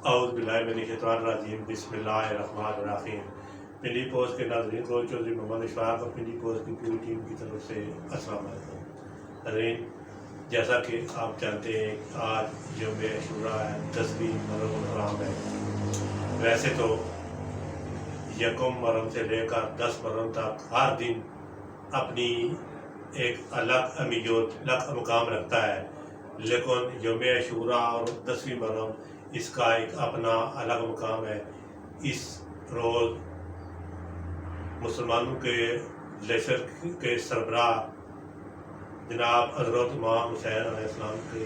اعوذ باللہ من الشیطان الرجیم، بسم اللہ الرحمن الرحیم۔ پنڈی پوسٹ کے ناظرین کو چودھری محمد اشفاق اور پنڈی پوسٹ کی پوری ٹیم کی طرف سے السلام علیکم۔ ناظرین، جیسا کہ آپ جانتے ہیں آج یوم عاشوراء ہے، 10ویں محرم الحرام ہے۔ ویسے تو یکم محرم سے لے کر 10 محرم تک ہر دن اپنی ایک الگ اہمیت، الگ مقام رکھتا ہے، لیکن یوم عاشوراء اور 10ویں محرم اس کا ایک اپنا الگ مقام ہے۔ اس روز مسلمانوں کے لشکر کے سربراہ جناب حضرت امام حسین علیہ السلام کی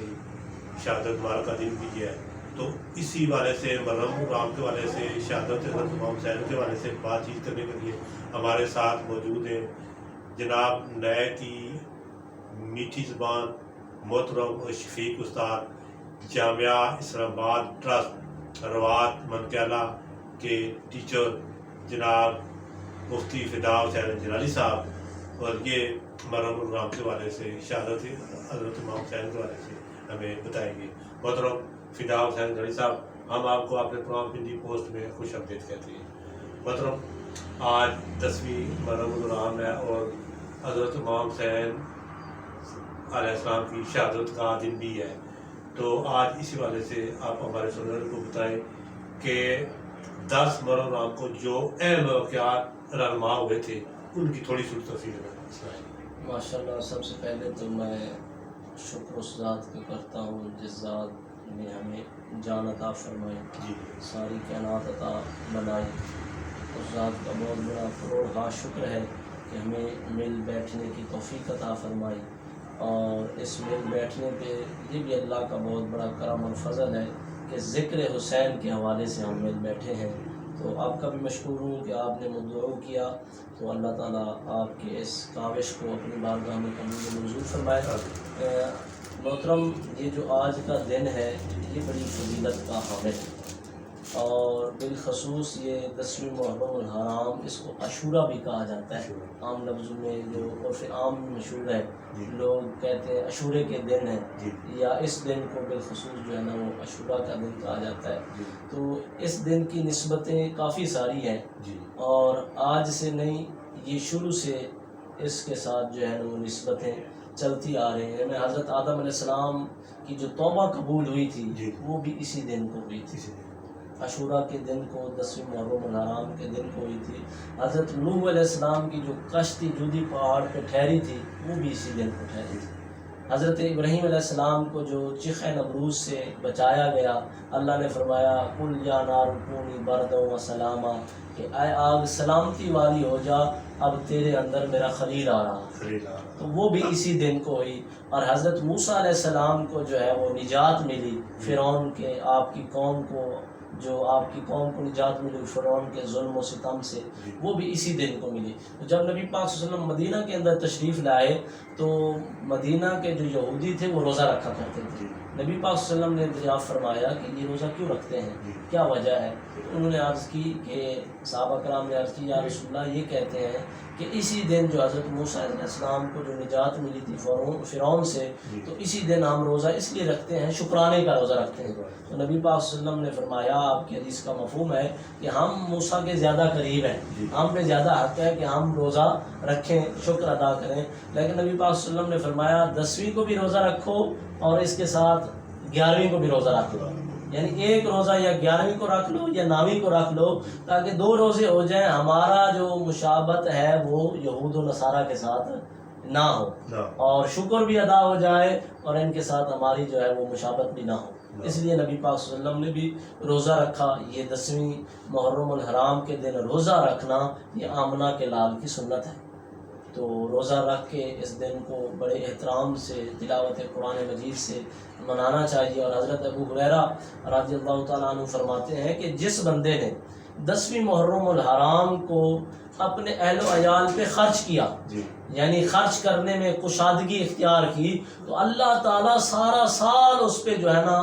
شہادت مبارک کا دن بھی ہے، تو اسی والے سے محرم الحرام کے والے سے شہادت حضرت امام حسین کے والے سے بات چیت کرنے کے لیے ہمارے ساتھ موجود ہیں جناب نہایت ہی میٹھی زبان محترم اور شفیق استاد، جامعہ اسلام آباد ٹرسٹ روات منکیلا کے ٹیچر جناب مفتی فدا حسین جلالی صاحب، اور یہ محرم الحرام کے والے سے شہادت حضرت امام حسین کے والے سے ہمیں بتائیں گے۔ محترم فدا حسین جلالی صاحب، ہم آپ کو اپنے پروگرام پنڈی پوسٹ میں خوش آمدید کہتے ہیں۔ محترم، آج 10ویں محرم الحرام ہے اور حضرت امام حسین علیہ السلام کی شہادت کا دن بھی ہے، تو آج اسی والے سے آپ ہمارے سننے کو بتائیں کہ 10 محرم الحرام کو جو اہم واقعات رہنما ہوئے تھے ان کی تھوڑی سی تفصیل میں۔ ماشاءاللہ، سب سے پہلے تو میں شکر اس ذات کا کرتا ہوں جس ذات نے ہمیں جان عطا فرمائی، جی، ساری کائنات عطا بنائی۔ اس ذات کا بہت بڑا کروڑ شکر ہے کہ ہمیں مل بیٹھنے کی توفیق عطا فرمائی، اور اس مل بیٹھنے پہ یہ بھی اللہ کا بہت بڑا کرم اور فضل ہے کہ ذکر حسین کے حوالے سے ہم مل بیٹھے ہیں۔ تو آپ کا بھی مشکور ہوں کہ آپ نے مدعو کیا، تو اللہ تعالیٰ آپ کے اس کاوش کو اپنی بارگاہ میں قبول منظور فرمائے۔ محترم، یہ جو آج کا دن ہے یہ بڑی فضیلت کا حامل ہے، اور بالخصوص یہ 10ویں محرم الحرام، اس کو عاشوراء بھی کہا جاتا ہے عام لفظوں میں، جو عرف عام میں مشہور ہے۔ لوگ کہتے ہیں عاشورے کے دن ہے، یا اس دن کو بالخصوص جو ہے نا وہ عاشوراء کا دن کہا جاتا ہے۔ تو اس دن کی نسبتیں کافی ساری ہیں، اور آج سے نہیں، یہ شروع سے اس کے ساتھ جو ہے نا وہ نسبتیں چلتی آ رہی ہیں۔ میں حضرت آدم علیہ السلام کی جو توبہ قبول ہوئی تھی وہ بھی اسی دن کو ہوئی تھی، عاشوراء کے دن کو، 10ویں محرم الحرام کے دن کو ہوئی تھی۔ حضرت نوح علیہ السلام کی جو کشتی جودی پہاڑ پہ ٹھہری تھی وہ بھی اسی دن کو ٹھہری تھی۔ حضرت ابراہیم علیہ السلام کو جو چیخ نمرود سے بچایا گیا، اللہ نے فرمایا قل یا نار کونی بردا و سلاما، کہ اے آگ سلامتی والی ہو جا، اب تیرے اندر میرا خلیل آ رہا، تو وہ بھی اسی دن کو ہوئی۔ اور حضرت موسیٰ علیہ السلام کو جو ہے وہ نجات ملی فرعون کے، آپ کی قوم کو نجات ملی فرعون کے ظلم و ستم سے، وہ بھی اسی دن کو ملی۔ تو جب نبی پاک صلی اللہ علیہ وسلم مدینہ کے اندر تشریف لائے تو مدینہ کے جو یہودی تھے وہ روزہ رکھا کرتے تھے۔ نبی پاک صلی اللہ علیہ وسلم نے دریافت فرمایا کہ یہ روزہ کیوں رکھتے ہیں، کیا وجہ ہے؟ انہوں نے عرض کی کہ صحابہ کرام نے عرض کی یا رسول اللہ، یہ کہتے ہیں کہ اسی دن جو حضرت موسیٰ علیہ السلام کو جو نجات ملی تھی فرعون سے، تو اسی دن ہم روزہ اس لیے رکھتے ہیں، شکرانے کا روزہ رکھتے ہیں۔ تو نبی پاک صلی اللہ علیہ وسلم نے فرمایا، آپ کی حدیث کا مفہوم ہے کہ ہم موسیٰ کے زیادہ قریب ہیں، ہم پہ زیادہ حق ہے کہ ہم روزہ رکھیں، شکر ادا کریں۔ لیکن نبی پاک صلی اللہ علیہ وسلم نے فرمایا 10ویں کو بھی روزہ رکھو اور اس کے ساتھ 11ویں کو بھی روزہ رکھ لو، یعنی ایک روزہ یا 11ویں کو رکھ لو یا 9ویں کو رکھ لو، تاکہ 2 روزے ہو جائیں، ہمارا جو مشابہت ہے وہ یہود و نصارہ کے ساتھ نہ ہو، اور شکر بھی ادا ہو جائے اور ان کے ساتھ ہماری جو ہے وہ مشابہت بھی نہ ہو۔ اس لیے نبی پاک صلی اللہ علیہ وسلم نے بھی روزہ رکھا۔ یہ 10ویں محرم الحرام کے دن روزہ رکھنا یہ آمنہ کے لال کی سنت ہے، تو روزہ رکھ کے اس دن کو بڑے احترام سے تلاوت قرآن مجید سے منانا چاہیے۔ اور حضرت ابو ہریرہ رضی اللہ تعالیٰ عنہ فرماتے ہیں کہ جس بندے نے 10ویں محرم الحرام کو اپنے اہل و عیال پہ خرچ کیا، یعنی خرچ کرنے میں کشادگی اختیار کی، تو اللہ تعالیٰ سارا سال اس پہ جو ہے نا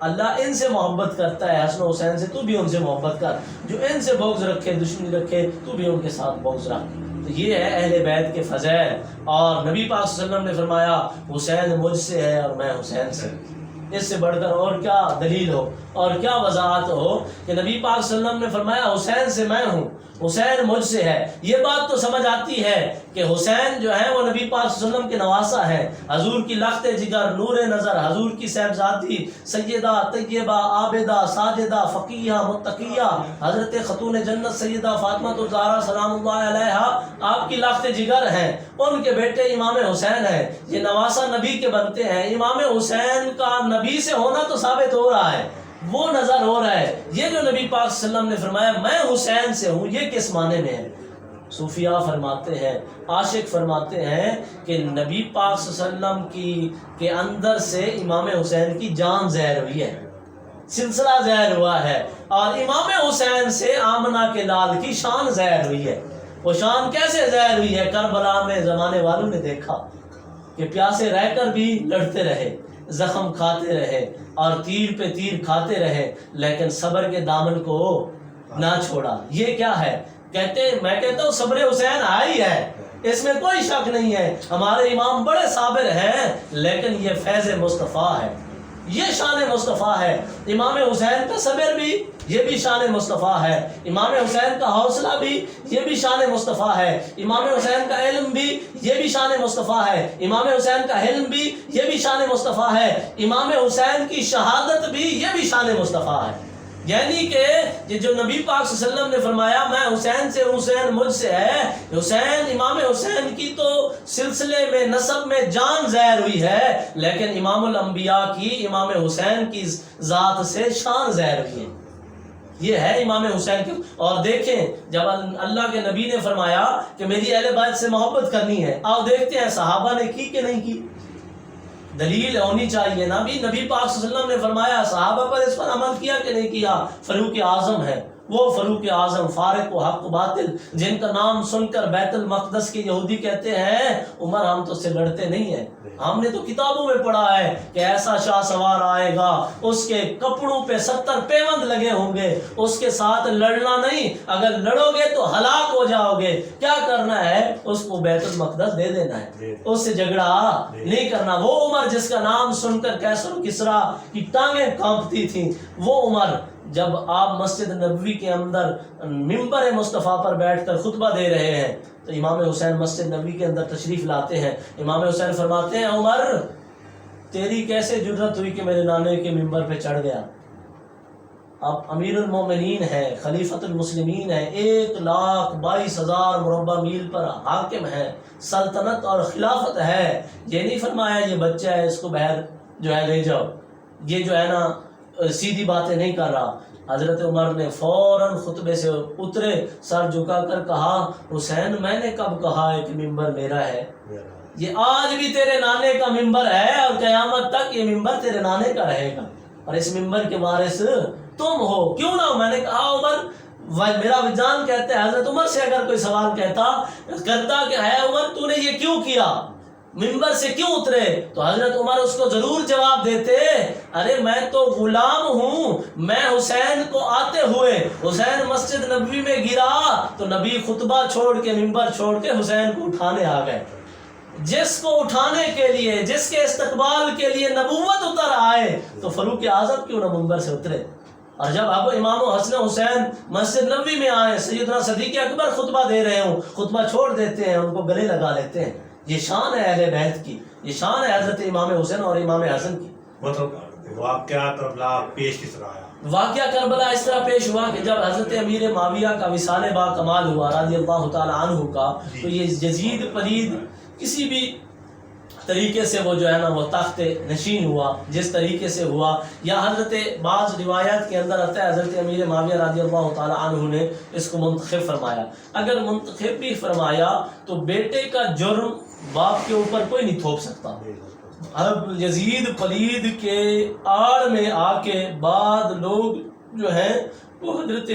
اللہ ان سے محبت کرتا ہے حسن و حسین سے، تو بھی ان سے محبت کر، جو ان سے بغض رکھے، دشمنی رکھے، تو بھی ان کے ساتھ بغض رکھ۔ تو یہ ہے اہل بیت کے فضائل، اور نبی پاک صلی اللہ علیہ وسلم نے فرمایا حسین مجھ سے ہے اور میں حسین سے۔ اس سے بڑھ کر اور کیا دلیل ہو اور کیا وضاحت ہو کہ نبی پاک صلی اللہ علیہ وسلم نے فرمایا حسین سے میں ہوں، حسین مجھ سے ہے۔ یہ بات تو سمجھ آتی ہے کہ حسین جو ہے وہ نبی پاک صلی اللہ علیہ وسلم کے نواسا ہے، حضور کی لخت جگر، نور نظر، حضور کی صاحبزادی سیدہ طیبہ عابدہ ساجدہ فقیہ متقیہ حضرت خاتون جنت سیدہ فاطمہ الزہرا سلام اللہ علیہا آپ کی لخت جگر ہیں، ان کے بیٹے امام حسین ہیں، یہ نواسا نبی کے بنتے ہیں۔ امام حسین کا نبی سے ہونا تو ثابت ہو رہا ہے، وہ نظر ہو رہا ہے۔ یہ جو نبی پاک صلی اللہ علیہ وسلم نے فرمایا میں حسین سے ہوں، یہ کس معنی میں ہے؟ صوفیاء فرماتے ہیں، عاشق فرماتے ہیں کہ نبی پاک صلی اللہ علیہ وسلم کے اندر سے امام حسین کی جان ظاہر ہوئی ہے، سلسلہ ظاہر ہوا ہے، اور امام حسین سے آمنہ کے لال کی شان ظاہر ہوئی ہے۔ وہ شان کیسے ظاہر ہوئی ہے؟ کربلا میں زمانے والوں نے دیکھا کہ پیاسے رہ کر بھی لڑتے رہے، زخم کھاتے رہے اور تیر پہ تیر کھاتے رہے، لیکن صبر کے دامن کو نہ چھوڑا۔ یہ کیا ہے؟ میں کہتا ہوں صبر حسین آئی ہے، اس میں کوئی شک نہیں ہے۔ ہمارے امام بڑے صابر ہیں، لیکن یہ فیض مصطفیٰ ہے، یہ شان مصطفیٰ ہے۔ امام حسین کا صبر بھی یہ بھی شان مصطفیٰ ہے، امام حسین کا حوصلہ بھی یہ بھی شان مصطفیٰ ہے، امام حسین کا علم بھی یہ بھی شان مصطفیٰ ہے، امام حسین کا حلم بھی یہ بھی شان مصطفیٰ ہے، امام حسین کی شہادت بھی یہ بھی شان مصطفیٰ ہے۔ یعنی کہ یہ جو نبی پاک صلی اللہ علیہ وسلم نے فرمایا میں حسین سے، حسین مجھ سے ہے، حسین امام حسین کی تو سلسلے میں نسب میں جان ظاہر ہوئی ہے، لیکن امام الانبیاء کی امام حسین کی ذات سے شان ظاہر ہوئی ہے۔ یہ ہے امام حسین کی۔ اور دیکھیں جب اللہ کے نبی نے فرمایا کہ میری اہل بیت سے محبت کرنی ہے، آؤ دیکھتے ہیں صحابہ نے کی کہ نہیں کی۔ دلیل ہونی چاہیے نا بھی، نبی پاک صلی اللہ علیہ وسلم نے فرمایا صحابہ پر اس پر عمل کیا کہ نہیں کیا؟ فاروق اعظم ہے، وہ فاروق اعظم فارق و حق و باطل، جن کا نام سن کر بیت المقدس کے یہودی کہتے ہیں عمر ہم تو اس سے لڑتے نہیں ہیں، ہم نے تو کتابوں میں پڑھا ہے کہ ایسا شاہ سوار آئے گا، اس کے کپڑوں پہ 70 پیوند لگے ہوں گے، اس کے ساتھ لڑنا نہیں، اگر لڑو گے تو ہلاک ہو جاؤ گے۔ کیا کرنا ہے؟ اس کو بیت المقدس دے دینا ہے، اس سے جھگڑا نہیں کرنا۔ وہ عمر جس کا نام سن کر کیسر و کسریٰ کی ٹانگیں کانپتی تھیں، وہ عمر جب آپ مسجد نبوی کے اندر ممبر مصطفیٰ پر بیٹھ کر خطبہ دے رہے ہیں تو امام حسین مسجد نبوی کے اندر تشریف لاتے ہیں، امام حسین فرماتے ہیں عمر تیری کیسے جرت ہوئی کہ میرے نانے کے ممبر پہ چڑھ گیا؟ آپ امیر المومنین ہیں، خلیفۃ المسلمین ہیں، 1,22,000 مربع میل پر حاکم ہیں، سلطنت اور خلافت ہے۔ یہ نہیں فرمایا یہ بچہ ہے اس کو باہر جو ہے لے جاؤ، یہ جو ہے نا سیدھی باتیں نہیں کر رہا۔ حضرت عمر نے فوراً خطبے سے اترے، سر جھکا کر کہا حسین میں نے کب کہا ہے کہ ممبر میرا ہے؟ یہ آج بھی تیرے نانے کا ممبر ہے اور قیامت تک یہ ممبر تیرے نانے کا رہے گا، اور اس ممبر کے وارث تم ہو، کیوں نہ ہو۔ میں نے کہا عمر میرا وجدان کہتا ہے، حضرت عمر سے اگر کوئی سوال کرتا کہ ہے عمر تو نے یہ کیوں کیا، ممبر سے کیوں اترے، تو حضرت عمر اس کو ضرور جواب دیتے ارے میں تو غلام ہوں، میں حسین کو آتے ہوئے حسین مسجد نبوی میں گرا تو نبی خطبہ چھوڑ کے ممبر چھوڑ کے حسین کو اٹھانے آ گئے۔ جس کو اٹھانے کے لیے، جس کے استقبال کے لیے نبوت اتر آئے تو فاروق اعظم کیوں نہ ممبر سے اترے۔ اور جب اب امام حسن حسین مسجد نبوی میں آئے، سیدنا صدیق اکبر خطبہ دے رہے ہوں، خطبہ چھوڑ دیتے ہیں، ان کو گلے لگا لیتے ہیں۔ یہ شان ہے اہل بیت کی، یہ شان ہے حضرت امام حسین اور امام حسن کی۔ مطلب واقعہ کربلا پیش کس طرح آیا؟ واقعہ کربلا اس طرح پیش ہوا کہ جب حضرت امیر معاویہ کا وصال با کمال ہوا رضی اللہ تعالی عنہ کا، تو یہ یزید پلید کسی بھی طریقے سے وہ جو ہے نا وہ تخت نشین ہوا، جس طریقے سے ہوا، یا حضرت بعض روایات کے اندر آتا ہے حضرت امیر معاویہ رضی اللہ تعالی عنہ نے اس کو منتخب فرمایا۔ اگر منتخب بھی فرمایا تو بیٹے کا جرم باپ کے اوپر کوئی نہیں تھوپ سکتا۔ اب یزید پلید کے آڑ میں آ کے بعد لوگ جو ہیں وہ حضرت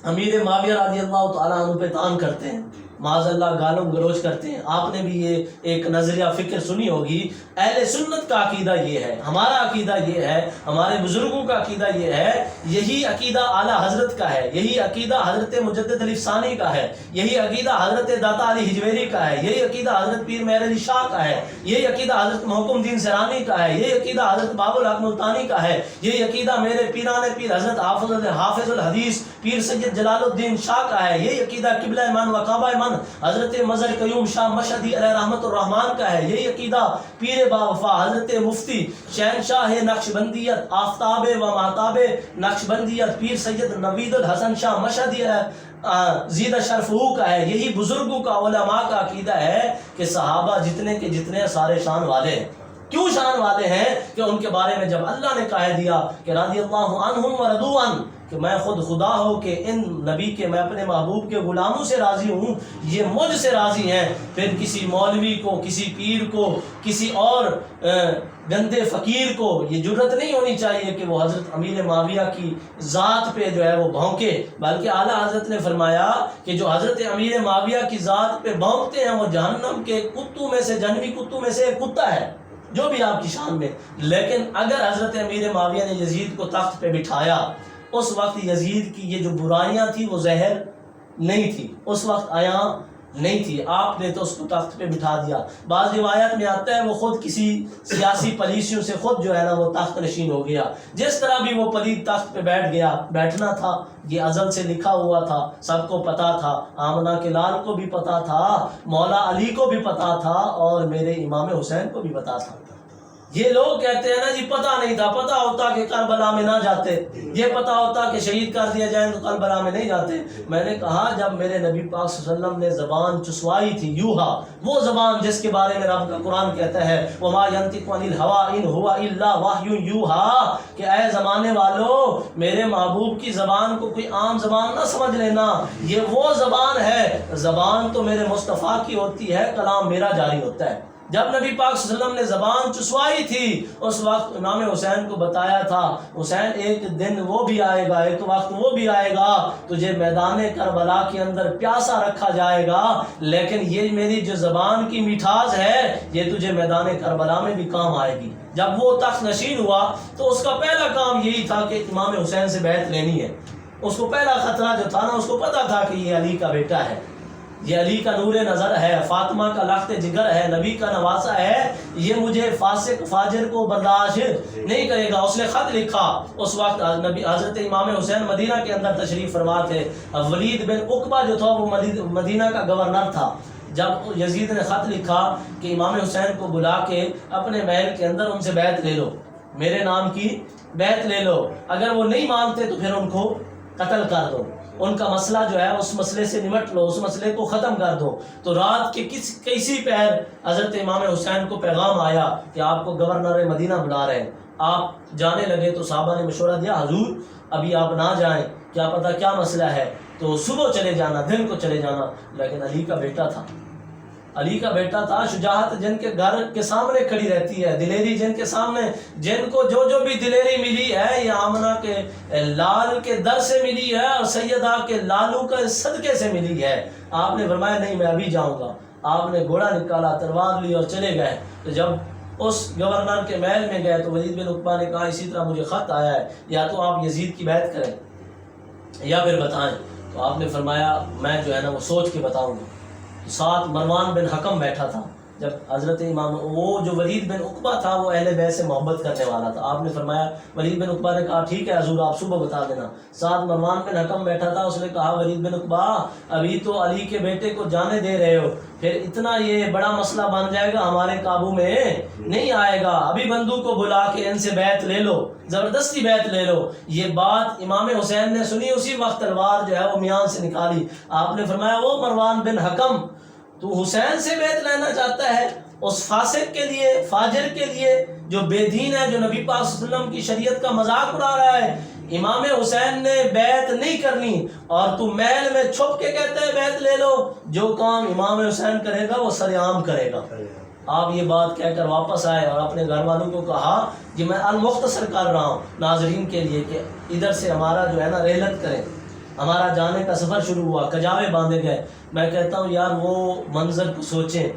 امیر معاویہ رضی اللہ تعالی عنہ پہ تان کرتے ہیں معاذ اللہ گالوں گلوچ کرتے ہیں. آپ نے بھی یہ ایک نظریہ فکر سنی ہوگی. اہل سنت کا عقیدہ یہ ہے, ہمارا عقیدہ یہ ہے, ہمارے بزرگوں کا عقیدہ یہ ہے, یہی عقیدہ اعلیٰ حضرت کا ہے, یہی عقیدہ حضرت مجدد علی ثانی کا ہے, یہی عقیدہ حضرت داتا علی ہجویری کا ہے, یہی عقیدہ حضرت پیر مہر علی شاہ کا ہے, یہی عقیدہ حضرت محکم الدین سیرانی کا ہے, یہی عقیدہ حضرت باب الحق ملتانی کا ہے, یہی عقیدہ میرے پیران پیر حضرت حافظ الحدیث پیر سید جلال الدین شاہ کا ہے, یہی عقیدہ قبلہ ایمان و کعبہ ایمان حضرت مظہر قیوم شاہ مشہدی علیہ رحمت الرحمن کا ہے, یہی عقیدہ پیر با وفا حضرت مفتی شہنشاہ نقشبندیت آفتاب و مہتاب نقشبندیت پیر سید نوید الحسن شاہ مشہدی زیدہ شرفہو کا ہے. یہی بزرگوں کا علماء کا عقیدہ ہے کہ صحابہ جتنے کے جتنے سارے شان والے ہیں. کیوں شان والے ہیں؟ کہ ان کے بارے میں جب اللہ نے کہہ دیا کہ رضی اللہ عنہم ورضوا عنہ, کہ میں خود خدا ہو کہ ان نبی کے میں اپنے محبوب کے غلاموں سے راضی ہوں, یہ مجھ سے راضی ہیں. پھر کسی مولوی کو, کسی پیر کو, کسی اور گندے فقیر کو یہ جرت نہیں ہونی چاہیے کہ وہ حضرت امیر معاویہ کی ذات پہ جو ہے وہ بھونکے, بلکہ اعلیٰ حضرت نے فرمایا کہ جو حضرت امیر معاویہ کی ذات پہ بھونکتے ہیں وہ جہنم کے کتوں میں سے, جہنمی کتوں میں سے ایک کتا ہے, جو بھی آپ کی شان میں. لیکن اگر حضرت امیر معاویہ نے یزید کو تخت پہ بٹھایا, اس وقت یزید کی یہ جو برائیاں تھی وہ زہر نہیں تھی, اس وقت آیا نہیں تھی, آپ نے تو اس کو تخت پہ بٹھا دیا. بعض روایت میں آتا ہے وہ خود کسی سیاسی پالیسیوں سے خود جو ہے نا وہ تخت نشین ہو گیا. جس طرح بھی وہ پلید تخت پہ بیٹھ گیا, بیٹھنا تھا, یہ ازل سے لکھا ہوا تھا, سب کو پتا تھا, آمنہ کے لال کو بھی پتا تھا, مولا علی کو بھی پتا تھا, اور میرے امام حسین کو بھی پتا تھا. یہ لوگ کہتے ہیں نا جی پتہ نہیں تھا, پتہ ہوتا کہ کربلا میں نہ جاتے, یہ پتہ ہوتا کہ شہید کر دیا جائیں تو کربلا میں نہیں جاتے. میں نے کہا جب میرے نبی پاک صلی اللہ علیہ وسلم نے زبان چسوائی تھی, یوہا, وہ زبان جس کے بارے میں رب کا قرآن کہتا ہے وما ينطق عن الهوى ان هو الا وحی یوحا, کہ اے زمانے والو میرے محبوب کی زبان کو کوئی عام زبان نہ سمجھ لینا, یہ وہ زبان ہے, زبان تو میرے مصطفیٰ کی ہوتی ہے, کلام میرا جاری ہوتا ہے. جب نبی پاک صلی اللہ علیہ وسلم نے زبان چسوائی تھی اس وقت امام حسین کو بتایا تھا, حسین ایک دن وہ بھی آئے گا, ایک وقت وہ بھی آئے گا, تجھے میدان کربلا کے اندر پیاسا رکھا جائے گا, لیکن یہ میری جو زبان کی مٹھاس ہے یہ تجھے میدان کربلا میں بھی کام آئے گی. جب وہ تخت نشین ہوا تو اس کا پہلا کام یہی تھا کہ امام حسین سے بیعت لینی ہے. اس کو پہلا خطرہ جو تھا نا, اس کو پتا تھا کہ یہ علی کا بیٹا ہے, یہ علی کا نور نظر ہے, فاطمہ کا لخت جگر ہے, نبی کا نواسا ہے, یہ مجھے فاسق فاجر کو برداشت نہیں کرے گا. اس نے خط لکھا, اس وقت نبی حضرت امام حسین مدینہ کے اندر تشریف فرما تھے. ولید بن عقبہ جو تھا وہ مدینہ کا گورنر تھا. جب یزید نے خط لکھا کہ امام حسین کو بلا کے اپنے محل کے اندر ان سے بیعت لے لو, میرے نام کی بیعت لے لو, اگر وہ نہیں مانتے تو پھر ان کو قتل کر دو, ان کا مسئلہ جو ہے اس مسئلے سے نمٹ لو, اس مسئلے کو ختم کر دو. تو رات کے کسی پہر حضرت امام حسین کو پیغام آیا کہ آپ کو گورنر مدینہ بلا رہے ہیں. آپ جانے لگے تو صحابہ نے مشورہ دیا, حضور ابھی آپ نہ جائیں, کیا پتہ کیا مسئلہ ہے, تو صبح چلے جانا, دن کو چلے جانا. لیکن علی کا بیٹا تھا, علی کا بیٹا تھا, شجاعت جن کے گھر کے سامنے کھڑی رہتی ہے, دلیری جن کے سامنے, جن کو جو بھی دلیری ملی ہے یہ آمنہ کے لال کے در سے ملی ہے اور سیدہ کے لالو کے صدقے سے ملی ہے. آپ نے فرمایا نہیں میں ابھی جاؤں گا. آپ نے گھوڑا نکالا, تلوار لی اور چلے گئے. تو جب اس گورنر کے محل میں گئے تو ولید بن عقبہ نے کہا اسی طرح مجھے خط آیا ہے, یا تو آپ یزید کی بیعت کریں یا پھر بتائیں. تو آپ نے فرمایا میں جو ہے نا وہ سوچ کے بتاؤں گا. ساتھ مروان بن حکم بیٹھا تھا. جب حضرت امام, وہ جو ولید بن عقبہ تھا وہ اہل بیت سے محبت کرنے والا تھا. آپ نے فرمایا, ولید بن عقبہ نے کہا ٹھیک ہے حضور آپ صبح بتا دینا. ساتھ مروان بن حکم بیٹھا تھا, اس نے کہا ولید بن عقبہ ابھی تو علی کے بیٹے کو جانے دے رہے ہو, پھر اتنا یہ بڑا مسئلہ بن جائے گا, ہمارے قابو میں نہیں آئے گا. ابھی بندو کو بلا کے ان سے بیعت لے لو, زبردستی بیعت لے لو. یہ بات امام حسین نے سنی, اسی وقت تلوار جو ہے وہ میان سے نکالی. آپ نے فرمایا وہ مروان بن حکم تو حسین سے بیعت لینا چاہتا ہے, اس فاسق کے لیے, فاجر کے لیے جو بے دین ہے, جو نبی پاک صلی اللہ علیہ وسلم کی شریعت کا مذاق اڑا رہا ہے. امام حسین نے بیعت نہیں کرنی اور تو محل میں چھپ کے کہتا ہے بیعت لے لو. جو کام امام حسین کرے گا وہ سرعام کرے گا. آپ یہ بات کہہ کر واپس آئے اور اپنے گھر والوں کو کہا کہ میں المختصر کر رہا ہوں ناظرین کے لیے کہ ادھر سے ہمارا جو ہے نا رحلت کریں. ہمارا جانے کا سفر شروع ہوا، کجاوے باندھے گئے۔ میں کہتا ہوں یار وہ منظر کو سوچیں،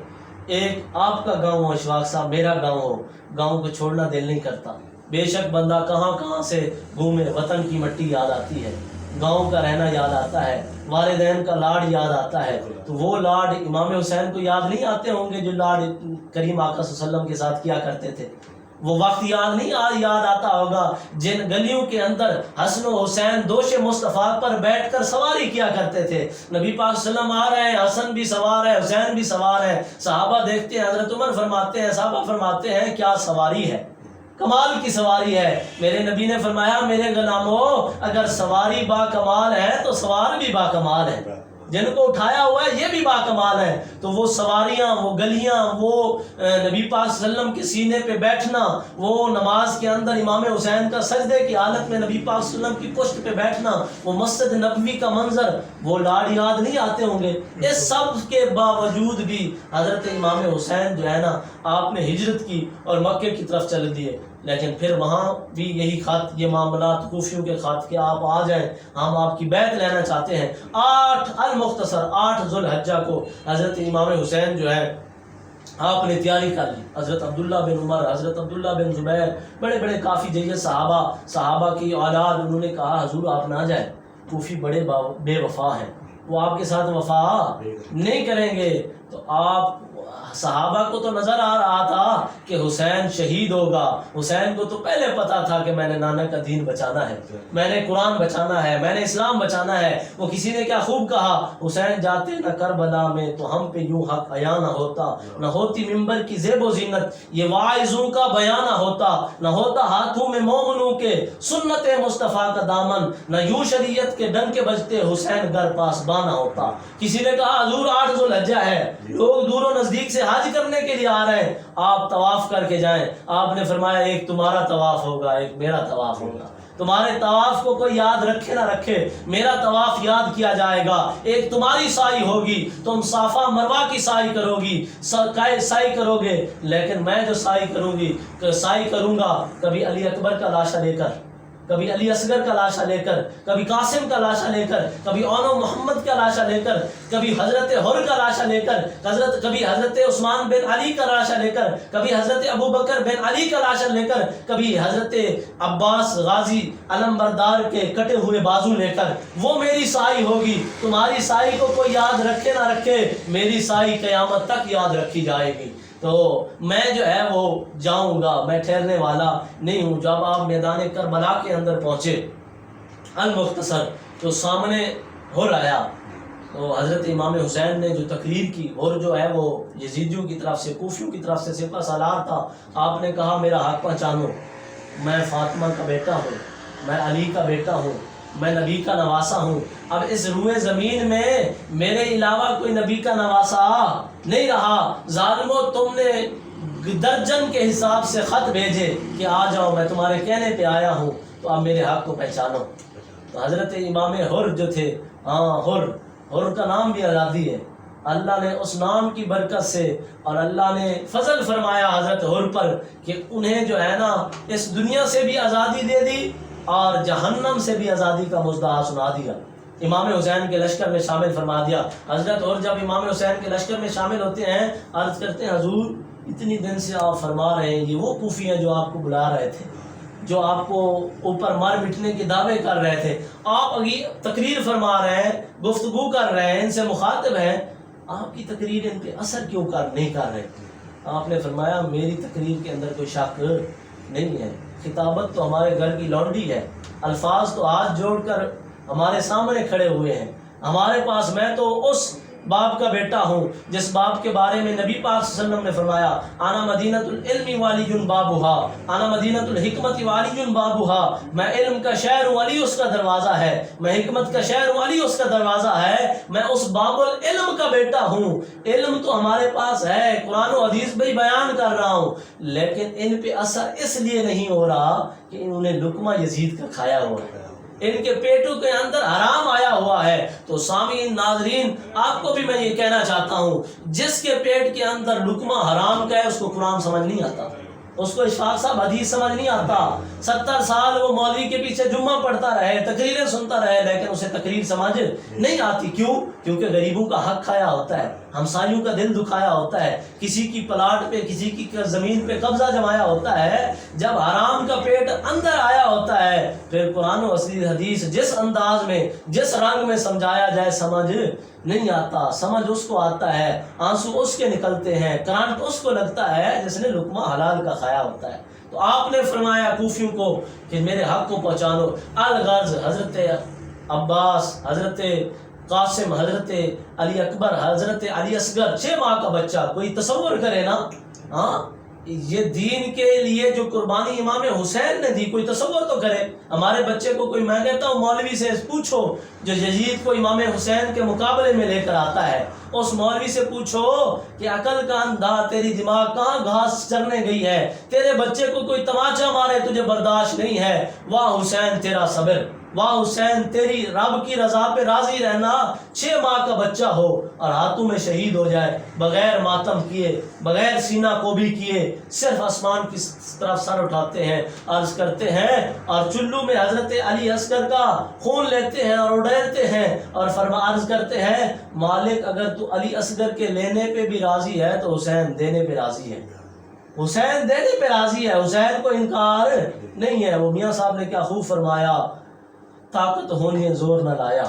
ایک آپ کا گاؤں ہو اشفاق صاحب، میرا گاؤں ہو، گاؤں کو چھوڑنا دل نہیں کرتا۔ بے شک بندہ کہاں کہاں سے گھومے، وطن کی مٹی یاد آتی ہے، گاؤں کا رہنا یاد آتا ہے، والدین کا لاڈ یاد آتا ہے۔ تو وہ لاڈ امام حسین کو یاد نہیں آتے ہوں گے جو لاڈ کریم آقا صلی اللہ علیہ وسلم کے ساتھ کیا کرتے تھے؟ وہ وقت یاد نہیں یاد آتا ہوگا جن گلیوں کے اندر حسن و حسین دوش مصطفیٰ پر بیٹھ کر سواری کیا کرتے تھے؟ نبی پاک صلی اللہ علیہ وسلم آ رہے ہیں، حسن بھی سوار ہے، حسین بھی سوار ہے، صحابہ دیکھتے ہیں، حضرت عمر فرماتے ہیں، صحابہ فرماتے ہیں کیا سواری ہے، کمال کی سواری ہے۔ میرے نبی نے فرمایا میرے غلاموں اگر سواری با کمال ہے تو سوار بھی با کمال ہے، جن کو اٹھایا ہوا ہے یہ بھی با کمال ہے۔ تو وہ سواریاں، وہ گلیاں، وہ نبی پاک صلی اللہ علیہ وسلم کے سینے پہ بیٹھنا، وہ نماز کے اندر امام حسین کا سجدے کی حالت میں نبی پاک صلی اللہ علیہ وسلم کی پشت پہ بیٹھنا، وہ مسجد نبوی کا منظر، وہ لاڈ یاد نہیں آتے ہوں گے؟ اس سب کے باوجود بھی حضرت امام حسین جو ہے نا آپ نے ہجرت کی اور مکے کی طرف چل دیے، لیکن پھر وہاں بھی یہی خط، یہ معاملات کوفیوں کے خط کہ آپ آ جائیں، ہم آپ کی بیعت لینا چاہتے ہیں۔ 8 ذو الحجہ کو حضرت امام حسین جو ہے آپ نے تیاری کر لی۔ حضرت عبداللہ بن عمر، حضرت عبداللہ بن زبیر، بڑے بڑے کافی جیسے صحابہ کی اولاد، انہوں نے کہا حضور آپ نہ جائیں، کوفی بڑے بے وفا ہیں، وہ آپ کے ساتھ وفا نہیں کریں گے۔ تو آپ صحابہ کو تو نظر آ رہا تھا کہ حسین شہید ہوگا، حسین کو تو پہلے پتا تھا کہ میں نے نانا کا دین بچانا ہے، میں نے قرآن بچانا ہے، میں نے اسلام بچانا ہے۔ وہ کسی نے کیا خوب کہا، حسین جاتے نہ کربلا میں تو ہم پہ یوں حق عیاں نہ ہوتا، نہ ہوتی ممبر کی زیب و زینت یہ واعظوں کا بیان نہ ہوتا، نہ ہوتا ہاتھوں میں مومنوں کے سنت مصطفیٰ کا دامن، نہ یوں شریعت کے ڈنکے بجتے حسین گھر پاس بانا ہوتا۔ کسی نے کہا حضور 8 ذو الحجہ ہے، لوگ دور و نزدیک سے حج کرنے کے لیے آ رہے ہیں، آپ طواف کر کے جائیں۔ آپ نے فرمایا ایک تمہارا طواف ہوگا، ایک میرا طواف ہوگا، تمہارے طواف کو کوئی یاد رکھے نہ رکھے، میرا طواف یاد کیا جائے گا۔ ایک تمہاری سائی ہوگی، تم صافہ مروہ کی سائی کرو گی، سائی کرو گے، لیکن میں جو سائی کروں گا کبھی علی اکبر کا لاشا لے کر، کبھی علی اصغر کا لاشا لے کر، کبھی قاسم کا لاشا لے کر، کبھی اونو محمد کا لاشا لے کر، کبھی حضرت حر کا لاشا لے کر، کبھی حضرت عثمان بن علی کا لاشا لے کر، کبھی حضرت ابو بکر بن علی کا لاشا لے کر، کبھی حضرت عباس غازی علم بردار کے کٹے ہوئے بازو لے کر، وہ میری سائی ہوگی۔ تمہاری سائی کو کوئی یاد رکھے نہ رکھے، میری سائی قیامت تک یاد رکھی جائے گی۔ تو میں جو ہے وہ جاؤں گا، میں ٹھہرنے والا نہیں ہوں۔ جب آپ میدان کربلا کے اندر پہنچے، المختصر تو سامنے ہر آیا، تو حضرت امام حسین نے جو تقریر کی، اور جو ہے وہ یزیدیوں کی طرف سے، کوفیوں کی طرف سے سپہ سالار تھا، آپ نے کہا میرا حق پہچانو، میں فاطمہ کا بیٹا ہوں، میں علی کا بیٹا ہوں، میں نبی کا نواسا ہوں۔ اب اس روئے زمین میں میرے علاوہ کوئی نبی کا نواسا نہیں رہا۔ ظالمو تم نے درجن کے حساب سے خط بھیجے کہ آ جاؤ، میں تمہارے کہنے پہ آیا ہوں، تو اب میرے حق کو پہچانو۔ تو حضرت امام حر جو تھے، حر کا نام بھی آزادی ہے، اللہ نے اس نام کی برکت سے اور اللہ نے فضل فرمایا حضرت حر پر کہ انہیں جو ہے نا اس دنیا سے بھی آزادی دے دی اور جہنم سے بھی آزادی کا مژدہ سنا دیا، امام حسین کے لشکر میں شامل فرما دیا۔ حضرت اور جب امام حسین کے لشکر میں شامل ہوتے ہیں، عرض کرتے ہیں حضور اتنی دن سے آپ فرما رہے ہیں، یہ وہ کوفی ہیں جو آپ کو بلا رہے تھے، جو آپ کو اوپر مار مٹنے کے دعوے کر رہے تھے، آپ ابھی تقریر فرما رہے ہیں، گفتگو کر رہے ہیں، ان سے مخاطب ہیں، آپ کی تقریر ان پہ اثر کیوں نہیں کر رہے؟ آپ نے فرمایا میری تقریر کے اندر کوئی شک نہیں ہے، خطابت تو ہمارے گھر کی لونڈی ہے، الفاظ تو ہاتھ جوڑ کر ہمارے سامنے کھڑے ہوئے ہیں، ہمارے پاس، میں تو اس باپ کا بیٹا ہوں جس باپ کے بارے میں نبی پاک صلی اللہ علیہ وسلم نے فرمایا انا مدینۃ العلم والی بابھا، انا مدینۃ الحکمت والی بابھا، میں علم کا شہر ہوں، علی اس کا دروازہ ہے، میں حکمت کا شہر ہوں، علی اس کا دروازہ ہے، میں اس باب العلم کا بیٹا ہوں۔ علم تو ہمارے پاس ہے، قرآن و حدیث بھی بیان کر رہا ہوں، لیکن ان پہ اثر اس لیے نہیں ہو رہا کہ انہوں نے لقمہ یزید کا کھایا ہوا ہے، ان کے پیٹوں کے اندر حرام آیا ہوا ہے۔ تو سامعین ناظرین آپ کو بھی میں یہ کہنا چاہتا ہوں، جس کے پیٹ کے اندر لقمہ حرام کا ہے اس کو قرآن سمجھ نہیں آتا، اس کو اشفاق صاحب حدیث سمجھ نہیں آتا، 70 سال وہ مولوی کے پیچھے جمعہ پڑھتا رہے، تقریریں سنتا رہے، لیکن اسے تقریر سمجھ نہیں آتی. کیوں؟ کیونکہ غریبوں کا حق کھایا ہوتا ہے، ہمسایوں کا دل دکھایا ہوتا ہے، کسی کی پلاٹ پہ کسی کی زمین پہ قبضہ جمایا ہوتا ہے. جب حرام کا پیٹ اندر آیا ہوتا ہے پھر قرآن و حدیث جس انداز میں جس رنگ میں سمجھایا جائے سمجھ نہیں آتا. سمجھ اس کو آتا ہے، آنسو اس کے نکلتے ہیں، کرنٹ اس کو لگتا ہے جس نے لقمہ حلال کا کھایا ہوتا ہے. تو آپ نے فرمایا کوفیوں کو کہ میرے حق کو پہنچانو. الغرض حضرت عباس، حضرت قاسم، حضرت علی اکبر، حضرت علی اصغر، 6 ماہ کا بچہ. کوئی تصور کرے نا، ہاں یہ دین کے لیے جو قربانی امام حسین نے دی، کوئی تصور تو کرے. ہمارے بچے کو کوئی، میں کہتا ہوں مولوی سے پوچھو جو یزید کو امام حسین کے مقابلے میں لے کر آتا ہے، اس مولوی سے پوچھو کہ عقل کا اندھا تیری دماغ کہاں گھاس چرنے گئی ہے، تیرے بچے کو کوئی تماچا مارے تجھے برداشت نہیں ہے. واہ حسین تیرا صبر، واہ حسین تیری رب کی رضا پہ راضی رہنا. 6 ماہ کا بچہ ہو اور ہاتھوں میں شہید ہو جائے، بغیر ماتم کیے، بغیر سینہ کو بھی کیے، صرف آسمان کی طرف سر اٹھاتے ہیں، عرض کرتے ہیں، اور چلو میں حضرت علی اصغر کا خون لیتے ہیں اور اڈیلتے ہیں، اور عرض کرتے ہیں مالک اگر تو علی اصغر کے لینے پہ بھی راضی ہے تو حسین دینے پہ راضی ہے. حسین دینے پہ راضی ہے، حسین کو انکار نہیں ہے. وہ میاں صاحب نے کیا خوب فرمایا، طاقت ہونی زور نہ لایا،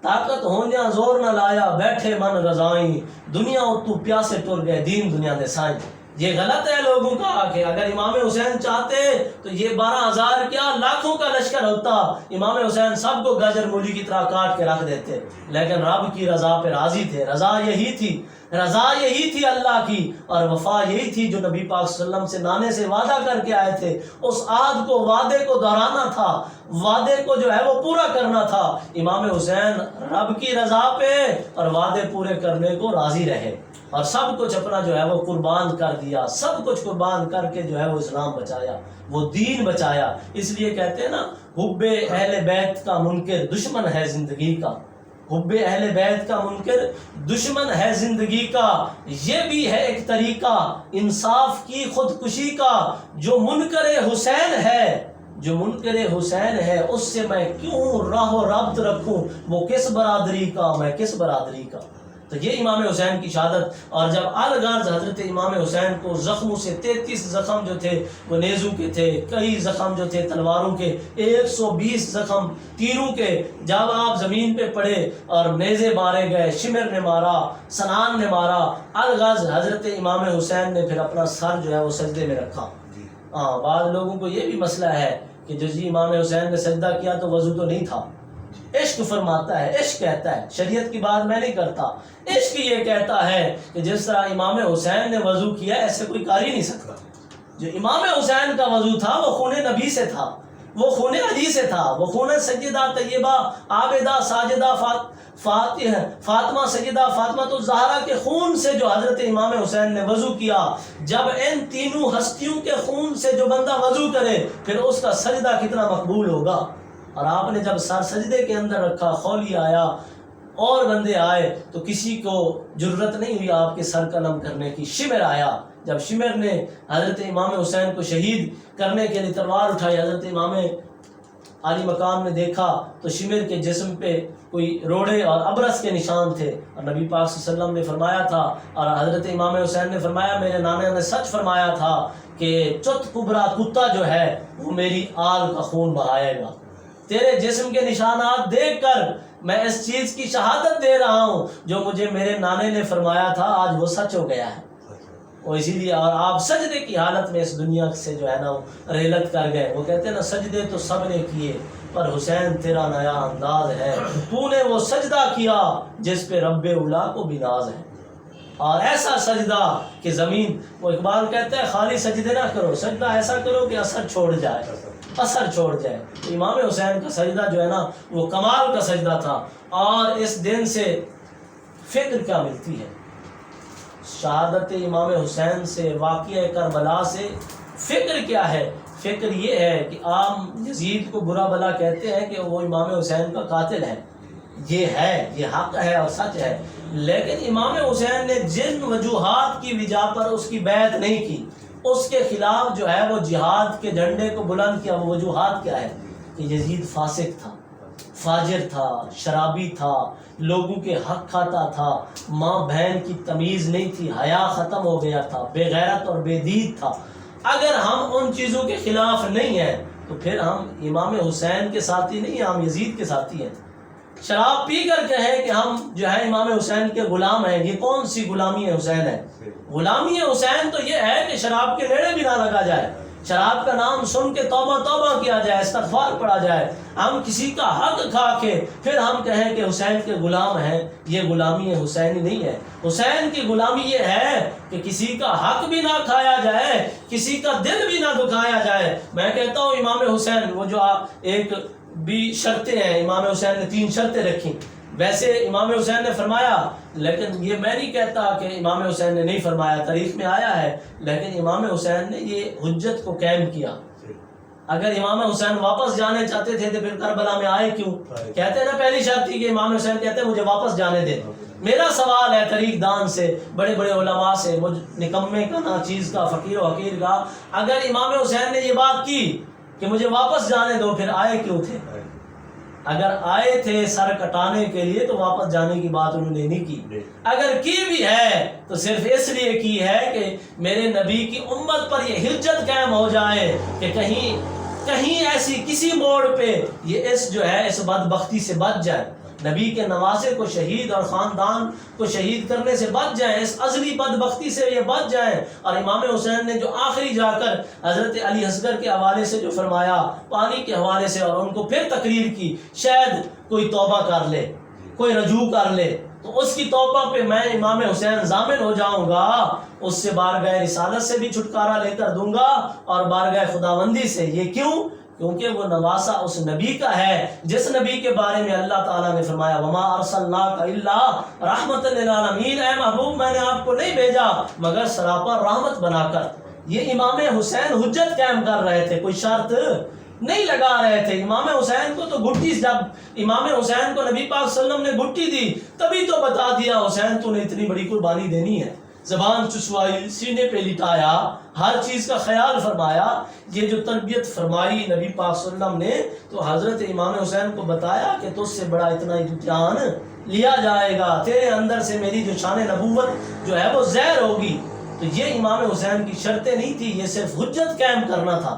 طاقت ہونیا زور نہ لایا، بیٹھے من رضائیں، دنیا تو پیاسے ٹر گئے، دین دنیا دے سائیں. یہ غلط ہے لوگوں کا کہ اگر امام حسین چاہتے تو یہ 12,000 کیا لاکھوں کا لشکر ہوتا، امام حسین سب کو گاجر مولی کی طرح کاٹ کے رکھ دیتے. لیکن رب کی رضا پہ راضی تھے. رضا یہی تھی، رضا یہی تھی اللہ کی، اور وفا یہی تھی جو نبی پاک صلی اللہ علیہ وسلم سے نانے سے وعدہ کر کے آئے تھے. اس عہد کو، وعدے کو دہرانا تھا، وعدے کو جو ہے وہ پورا کرنا تھا. امام حسین رب کی رضا پہ اور وعدے پورے کرنے کو راضی رہے، اور سب کچھ اپنا جو ہے وہ قربان کر دیا. سب کچھ قربان کر کے جو ہے وہ اسلام بچایا، وہ دین بچایا. اس لیے کہتے ہیں نا، حب اہل بیت کا منکر دشمن ہے زندگی کا. حب اہل بیت کا منکر دشمن ہے زندگی کا. یہ بھی ہے ایک طریقہ انصاف کی خودکشی کا. جو منکر حسین ہے، جو منکر حسین ہے، اس سے میں کیوں راہ و ربط رکھوں، وہ کس برادری کا، میں کس برادری کا. تو یہ امام حسین کی شہادت. اور جب الغرض حضرت امام حسین کو زخموں سے 33 زخم جو تھے وہ نیزوں کے تھے، کئی زخم جو تھے تلواروں کے، 120 زخم تیروں کے. جب آپ زمین پہ پڑے اور نیزے مارے گئے، شمر نے مارا، سنان نے مارا. الغرض حضرت امام حسین نے پھر اپنا سر جو ہے وہ سجدے میں رکھا. بعض لوگوں کو یہ بھی مسئلہ ہے کہ جو امام حسین نے سجدہ کیا تو وضو تو نہیں تھا. عشق فرماتا ہے، عشق کہتا ہے، شریعت کی بات میں نہیں کرتا. عشق یہ کہتا ہے کہ جس طرح امام حسین نے وضو کیا ایسے کوئی کر ہی نہیں سکتا. جو امام حسین کا وضو تھا وہ خون نبی سے تھا، وہ خون علی سے تھا، وہ خون سیدہ طیبہ عابدہ ساجدہ فاطمہ سیدہ فاطمہ تو زہرا کے خون سے جو حضرت امام حسین نے وضو کیا. جب ان تینوں ہستیوں کے خون سے جو بندہ وضو کرے پھر اس کا سجدہ کتنا مقبول ہوگا. اور آپ نے جب سر سجدے کے اندر رکھا، خولی آیا اور بندے آئے تو کسی کو جرت نہیں ہوئی آپ کے سر قلم کرنے کی. شمر آیا، جب شمر نے حضرت امام حسین کو شہید کرنے کے لیے تلوار اٹھائی، حضرت امام علی مقام نے دیکھا تو شمر کے جسم پہ کوئی روڑے اور ابرص کے نشان تھے. اور نبی پاک صلی اللہ علیہ وسلم نے فرمایا تھا، اور حضرت امام حسین نے فرمایا، میرے نانا نے سچ فرمایا تھا کہ چت کبرا کتا جو ہے وہ میری آل کا خون بہائے گا. تیرے جسم کے نشانات دیکھ کر میں اس چیز کی شہادت دے رہا ہوں جو مجھے میرے نانے نے فرمایا تھا، آج وہ سچ ہو گیا ہے. اور اسی لیے اور آپ سجدے کی حالت میں اس دنیا سے جو ہے نا رحلت کر گئے. وہ کہتے ہیں نا، سجدے تو سب نے کیے پر حسین تیرا نیا انداز ہے، تو نے وہ سجدہ کیا جس پہ رب اولا کو بھی ناز ہے. اور ایسا سجدہ کہ زمین، وہ اقبال کہتا ہے خالی سجدے نہ کرو، سجدہ ایسا کرو کہ اثر چھوڑ جائے، اثر چھوڑ جائے. امام حسین کا سجدہ جو ہے نا وہ کمال کا سجدہ تھا. اور اس دن سے فکر کیا ملتی ہے، شہادت امام حسین سے، واقعہ کربلا سے فکر کیا ہے؟ فکر یہ ہے کہ عام یزید کو برا بلا کہتے ہیں کہ وہ امام حسین کا قاتل ہے. یہ ہے، یہ حق ہے اور سچ ہے. لیکن امام حسین نے جن وجوہات کی وجہ پر اس کی بیعت نہیں کی، اس کے خلاف جو ہے وہ جہاد کے جھنڈے کو بلند کیا. وہ وجوہات کیا ہے کہ یزید فاسق تھا، فاجر تھا، شرابی تھا، لوگوں کے حق کھاتا تھا، ماں بہن کی تمیز نہیں تھی، حیا ختم ہو گیا تھا، بے غیرت اور بے دید تھا. اگر ہم ان چیزوں کے خلاف نہیں ہیں تو پھر ہم امام حسین کے ساتھی نہیں ہیں، ہم یزید کے ساتھی ہیں. شراب پی کر کہیں کہ ہم جو ہے امام حسین کے غلام ہیں، یہ کون سی غلامی حسین ہے؟ غلامی حسین تو یہ ہے کہ شراب کے نیڑے بھی نہ لگا جائے، شراب کا نام سن کے توبہ توبہ کیا جائے، استغفار پڑھا جائے. ہم کسی کا حق کھا کے پھر ہم کہیں کہ حسین کے غلام ہیں، یہ غلامی حسینی نہیں ہے. حسین کی غلامی یہ ہے کہ کسی کا حق بھی نہ کھایا جائے، کسی کا دل بھی نہ دکھایا جائے. میں کہتا ہوں امام حسین وہ جو ایک بھی شرطیں ہیں، امام حسین نے 3 شرطیں رکھی. ویسے امام حسین نے فرمایا، لیکن یہ میں نہیں کہتا کہ امام حسین نے نہیں فرمایا، تاریخ میں آیا ہے، لیکن امام حسین نے یہ حجت کو قائم کیا. اگر امام حسین واپس جانے چاہتے تھے تو پھر کربلا میں آئے کیوں؟ کہتے ہیں نا پہلی شرط تھی کہ امام حسین کہتے ہیں مجھے واپس جانے دے. میرا سوال ہے تاریخ دان سے، بڑے بڑے علماء سے، مجھ نکمے کا، ناچیز کا، فقیر و حقیر کا، اگر امام حسین نے یہ بات کی کہ مجھے واپس جانے دو، پھر آئے کیوں تھے؟ اگر آئے تھے سر کٹانے کے لیے تو واپس جانے کی بات انہوں نے نہیں کی. اگر کی بھی ہے تو صرف اس لیے کی ہے کہ میرے نبی کی امت پر یہ حجت قائم ہو جائے کہ کہیں ایسی کسی موڑ پہ یہ اس بدبختی سے بچ جائے، نبی کے نواسے کو شہید اور خاندان کو شہید کرنے سے بچ جائیں، اس ازلی بدبختی سے یہ بچ جائیں. اور امام حسین نے جو آخری جا کر حضرت علی اصغر کے حوالے سے جو فرمایا، پانی کے حوالے سے، اور ان کو پھر تقریر کی، شاید کوئی توبہ کر لے، کوئی رجوع کر لے تو اس کی توبہ پہ میں امام حسین ضامن ہو جاؤں گا، اس سے بارگاہ رسالت سے بھی چھٹکارا لے کر دوں گا اور بارگاہ خداوندی سے. یہ کیوں؟ کیونکہ وہ نواسا اس نبی کا ہے جس نبی کے بارے میں اللہ تعالیٰ نے فرمایا وما ارسلناک الا رحمت للعالمین، اے محبوب میں نے آپ کو نہیں بھیجا مگر سراپا رحمت بنا کر. یہ امام حسین حجت قائم کر رہے تھے، کوئی شرط نہیں لگا رہے تھے. امام حسین کو تو گھٹی، جب امام حسین کو نبی پاک صلی اللہ علیہ وسلم نے گھٹی دی تبھی تو بتا دیا حسین تو نے اتنی بڑی قربانی دینی ہے. زبان چسوائی، سینے پہ لٹایا، ہر چیز کا خیال فرمایا. یہ جو تربیت فرمائی نبی پاک صلی اللہ علیہ وسلم نے تو حضرت امام حسین کو بتایا کہ تجھ سے بڑا اتنا امتحان لیا جائے گا، تیرے اندر سے میری جو شان نبوت جو ہے وہ زہر ہوگی. تو یہ امام حسین کی شرطیں نہیں تھی، یہ صرف حجت قائم کرنا تھا.